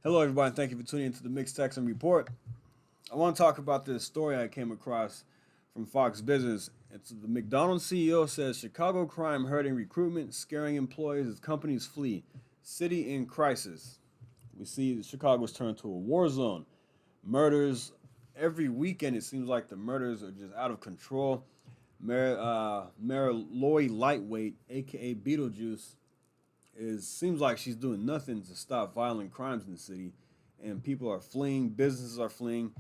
Hello, everybody. Thank you for tuning into the Mixed Texan Report. I want to talk about this story I came across from Fox Business. It's the McDonald's CEO says Chicago crime hurting recruitment, scaring employees as companies flee. City in crisis. We see Chicago's turned to a war zone. Murders every weekend. It seems like the murders are just out of control. Mayor Lori Lightweight, aka Beetlejuice, seems like she's doing nothing to stop violent crimes in the city, and people are fleeing, businesses are fleeing,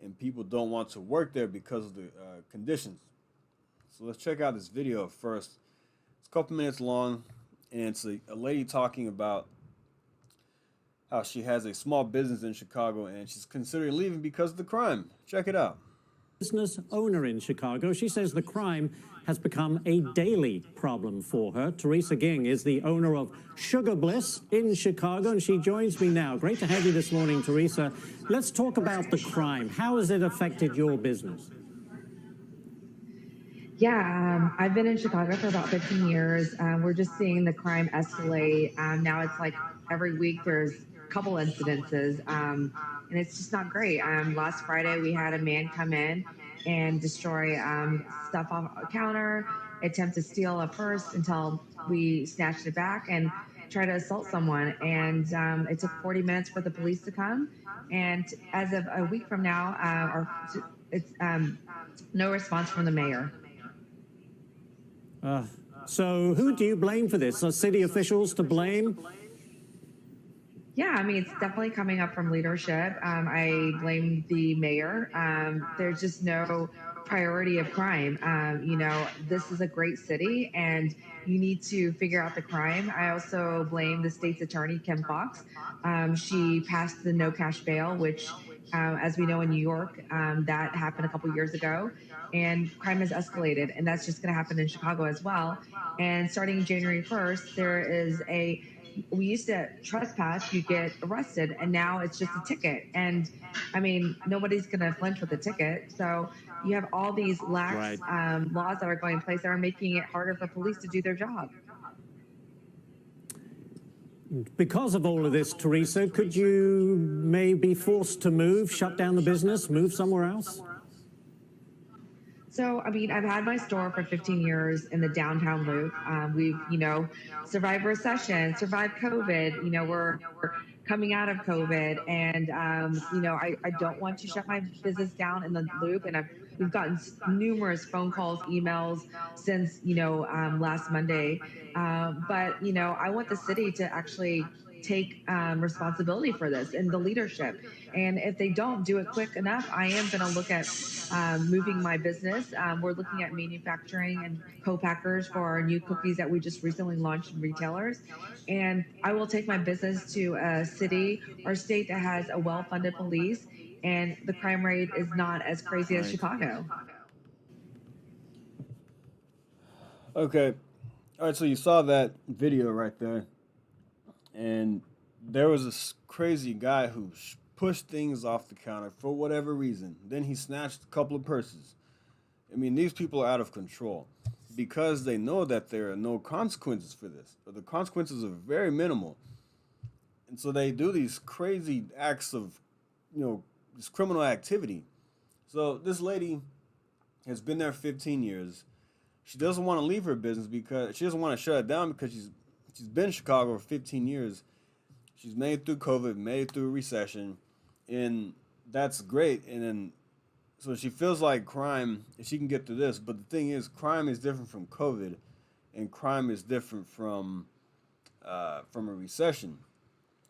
and people don't want to work there because of the conditions. So let's check out this video first. It's a couple minutes long, and it's a lady talking about how she has a small business in Chicago and she's considering leaving because of the crime. Check it out. Business owner in Chicago. She says the crime has become a daily problem for her. Teresa Ging is the owner of Sugar Bliss in Chicago, and she joins me now. Great to have you this morning, Teresa. Let's talk about the crime. How has it affected your business? Yeah, I've been in Chicago for about 15 years. We're just seeing the crime escalate. Now it's like every week there's a couple incidences, and it's just not great. Last Friday, we had a man come in and destroy stuff off a counter, attempt to steal a purse until we snatched it back, and try to assault someone. And it took 40 minutes for the police to come. And as of a week from now, it's no response from the mayor. So who do you blame for this? Are city officials to blame? Yeah, I mean, it's definitely coming up from leadership. I blame the mayor. There's just no priority of crime. This is a great city, and you need to figure out the crime. I also blame the state's attorney, Kim Fox. She passed the no cash bail, which, as we know in New York, that happened a couple years ago, and crime has escalated, and that's just going to happen in Chicago as well. And starting January 1st, we used to trespass, you get arrested, and now it's just a ticket. And I mean, nobody's going to flinch with a ticket. So you have all these lax laws that are going in place that are making it harder for police to do their job. Because of all of this, Teresa, could you maybe be forced to move, shut down the business, move somewhere else? So, I mean, I've had my store for 15 years in the downtown loop. We've, survived recession, survived COVID. We're coming out of COVID, and I don't want to shut my business down in the loop. And we've gotten numerous phone calls, emails since last Monday. But I want the city to actually take responsibility for this and the leadership. And if they don't do it quick enough, I am going to look at moving my business. We're looking at manufacturing and co-packers for our new cookies that we just recently launched in retailers. And I will take my business to a city or state that has a well-funded police, and the crime rate is not as crazy as Chicago. Okay. All right, so you saw that video right there. And there was this crazy guy who pushed things off the counter for whatever reason. Then he snatched a couple of purses. I mean, these people are out of control because they know that there are no consequences for this, or the consequences are very minimal. And so they do these crazy acts of, this criminal activity. So this lady has been there 15 years. She doesn't want to leave her business because she doesn't want to shut it down because she's been in Chicago for 15 years. She's made it through COVID, made it through a recession, and that's great. And then, so she feels like crime, if she can get through this. But the thing is, crime is different from COVID, and crime is different from a recession.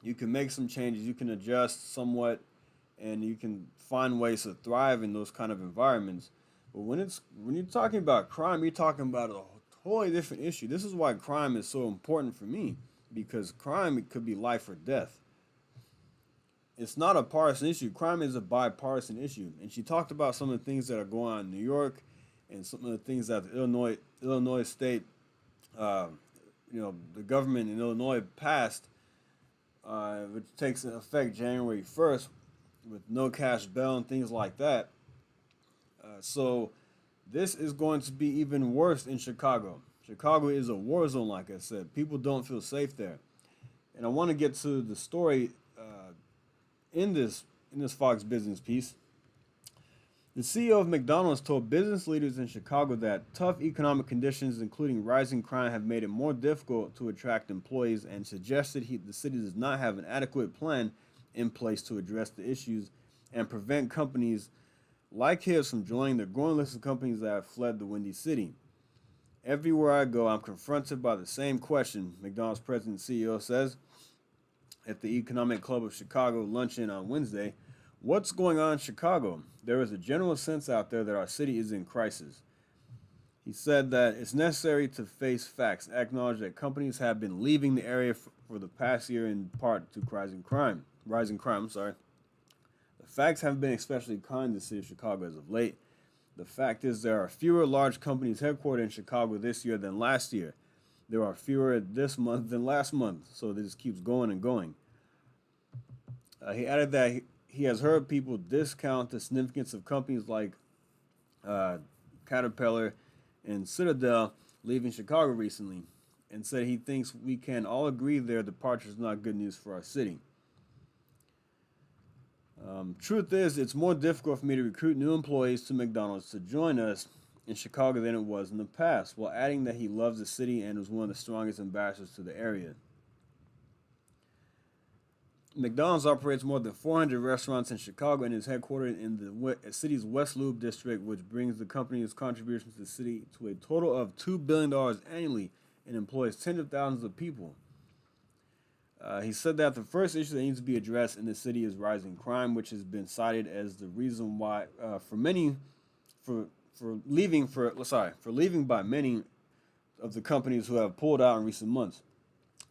You can make some changes, you can adjust somewhat, and you can find ways to thrive in those kind of environments. But when you're talking about crime, you're talking about a totally different issue. This is why crime is so important for me, because crime, it could be life or death. It's not a partisan issue. Crime is a bipartisan issue. And she talked about some of the things that are going on in New York and some of the things that the Illinois state, the government in Illinois passed, which takes effect January 1st with no cash bail and things like that. So this is going to be even worse in Chicago. Chicago is a war zone, like I said. People don't feel safe there. And I want to get to the story in this Fox Business piece, the CEO of McDonald's told business leaders in Chicago that tough economic conditions, including rising crime, have made it more difficult to attract employees, and suggested the city does not have an adequate plan in place to address the issues and prevent companies like his from joining the growing list of companies that have fled the Windy City. Everywhere I go, I'm confronted by the same question, McDonald's president and CEO says at the Economic Club of Chicago luncheon on Wednesday. What's going on in Chicago? There is a general sense out there that our city is in crisis. He said that it's necessary to face facts, acknowledge that companies have been leaving the area for the past year in part to rising crime. The facts haven't been especially kind to the city of Chicago as of late. The fact is there are fewer large companies headquartered in Chicago this year than last year. There are fewer this month than last month, so this keeps going and going. He added that he has heard people discount the significance of companies like Caterpillar and Citadel leaving Chicago recently, and said he thinks we can all agree their departure is not good news for our city. Truth is, it's more difficult for me to recruit new employees to McDonald's to join us in Chicago than it was in the past, while adding that he loves the city and was one of the strongest ambassadors to the area. McDonald's operates more than 400 restaurants in Chicago and is headquartered in the city's West Loop district, which brings the company's contributions to the city to a total of $2 billion annually and employs tens of thousands of people. He said that the first issue that needs to be addressed in the city is rising crime, which has been cited as the reason why for leaving by many of the companies who have pulled out in recent months.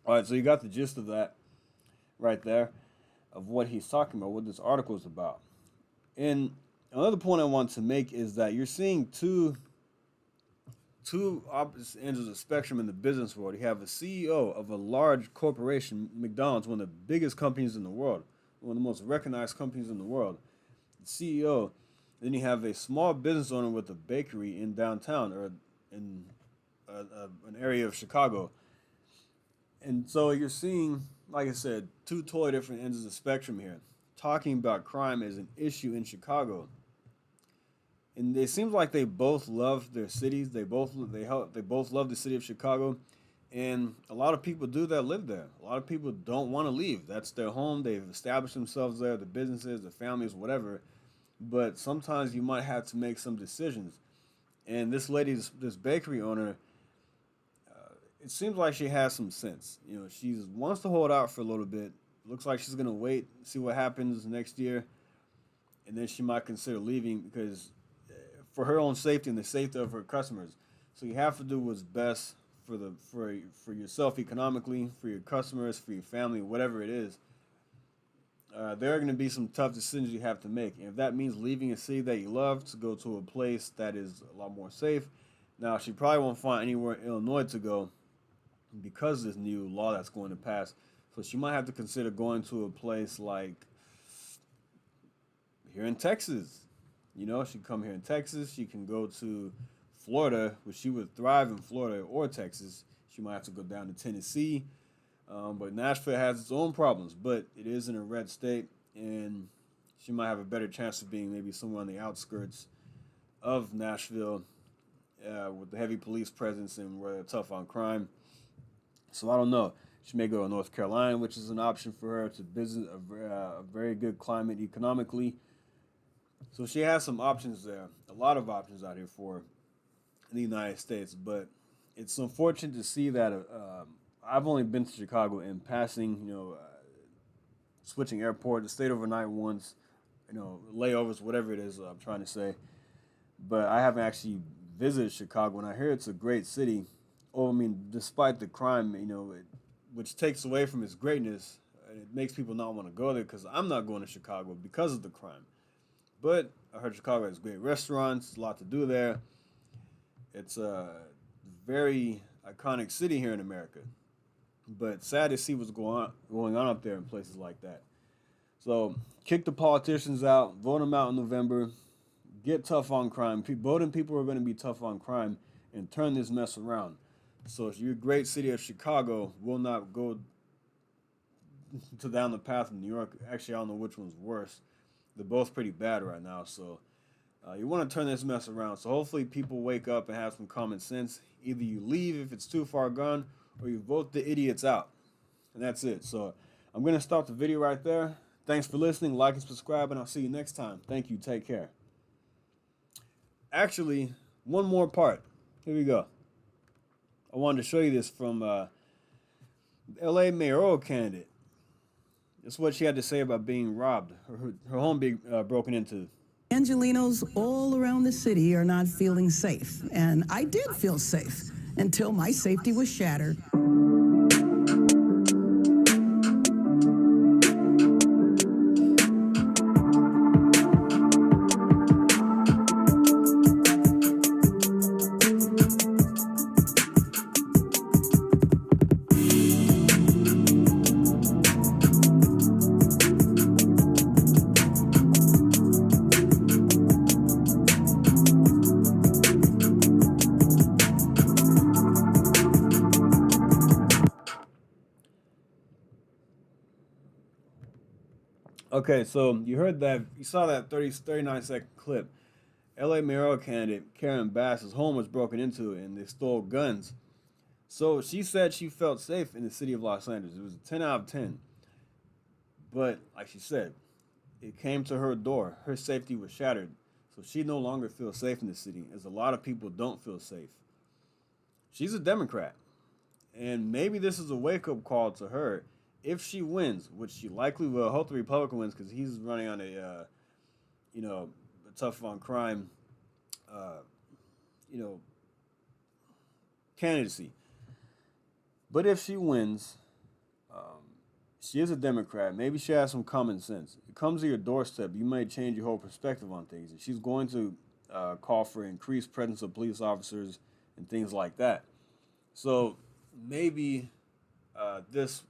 All right, so you got the gist of that right there, of what he's talking about, what this article is about. And another point I want to make is that you're seeing two opposite ends of the spectrum in the business world. You have a CEO of a large corporation, McDonald's, one of the biggest companies in the world, one of the most recognized companies in the world, the CEO. Then you have a small business owner with a bakery in downtown or in an area of Chicago. And so you're seeing, like I said, two totally different ends of the spectrum here, talking about crime as an issue in Chicago. And it seems like they both love their cities. They both love the city of Chicago, and a lot of people do that live there. A lot of people don't want to leave. That's their home. They've established themselves there, the businesses, the families, whatever. But sometimes you might have to make some decisions. And this bakery owner, it seems like she has some sense. You know, she wants to hold out for a little bit. Looks like she's gonna wait, see what happens next year, and then she might consider leaving because, for her own safety and the safety of her customers. So you have to do what's best for yourself economically, for your customers, for your family, whatever it is. There are going to be some tough decisions you have to make. And if that means leaving a city that you love to go to a place that is a lot more safe, now she probably won't find anywhere in Illinois to go because of this new law that's going to pass. So she might have to consider going to a place like here in Texas. You know, she can come here in Texas. She can go to Florida, which she would thrive in Florida or Texas. She might have to go down to Tennessee. But Nashville has its own problems, but it is in a red state, and she might have a better chance of being maybe somewhere on the outskirts of Nashville with the heavy police presence and where they're tough on crime. So I don't know. She may go to North Carolina, which is an option for her to visit a very good climate economically. So she has some options there, a lot of options out here for her in the United States. But it's unfortunate to see that I've only been to Chicago in passing, switching airport, stayed overnight once, layovers, whatever it is I'm trying to say. But I haven't actually visited Chicago, and I hear it's a great city. Despite the crime, which takes away from its greatness, it makes people not want to go there because I'm not going to Chicago because of the crime. But I heard Chicago has great restaurants, a lot to do there. It's a very iconic city here in America. But sad to see what's going on up there in places like that. So kick the politicians out, vote them out in November, get tough on crime. Voting people are going to be tough on crime and turn this mess around. So your great city of Chicago will not go to down the path of New York. Actually, I don't know which one's worse. They're both pretty bad right now. So you want to turn this mess around. So hopefully people wake up and have some common sense. Either you leave if it's too far gone, or you vote the idiots out. And that's it. So I'm going to stop the video right there. Thanks for listening. Like and subscribe, and I'll see you next time. Thank you. Take care. Actually, one more part. Here we go. I wanted to show you this from LA mayoral candidate. That's what she had to say about being robbed, her home being broken into. Angelenos all around the city are not feeling safe, and I did feel safe until my safety was shattered. Okay, so you heard that, you saw that 39-second clip. LA mayoral candidate Karen Bass's home was broken into and they stole guns. So she said she felt safe in the city of Los Angeles. It was a 10 out of 10. But like she said, it came to her door. Her safety was shattered. So she no longer feels safe in the city, as a lot of people don't feel safe. She's a Democrat. And maybe this is a wake-up call to her. If she wins, which she likely will, I hope the Republican wins because he's running on a tough on crime, candidacy. But if she wins, she is a Democrat. Maybe she has some common sense. It comes to your doorstep. You may change your whole perspective on things. And she's going to call for increased presence of police officers and things like that. So maybe this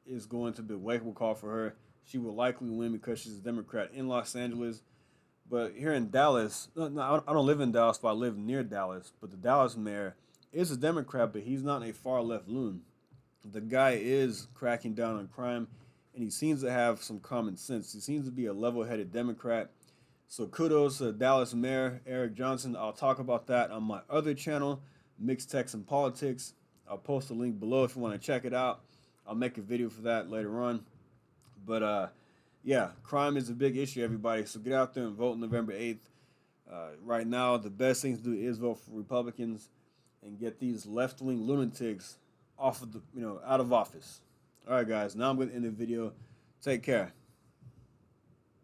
is going to be a wake-up call for her. She will likely win because she's a Democrat in Los Angeles. But here in Dallas, no, I don't live in Dallas, but I live near Dallas. But the Dallas mayor is a Democrat, but he's not a far-left loon. The guy is cracking down on crime, and he seems to have some common sense. He seems to be a level-headed Democrat. So kudos to Dallas Mayor Eric Johnson. I'll talk about that on my other channel, Mixed Text and Politics. I'll post a link below if you want to check it out. I'll make a video for that later on. But, yeah, crime is a big issue, everybody. So get out there and vote November 8th. Right now, the best thing to do is vote for Republicans and get these left-wing lunatics off of out of office. All right, guys. Now I'm going to end the video. Take care.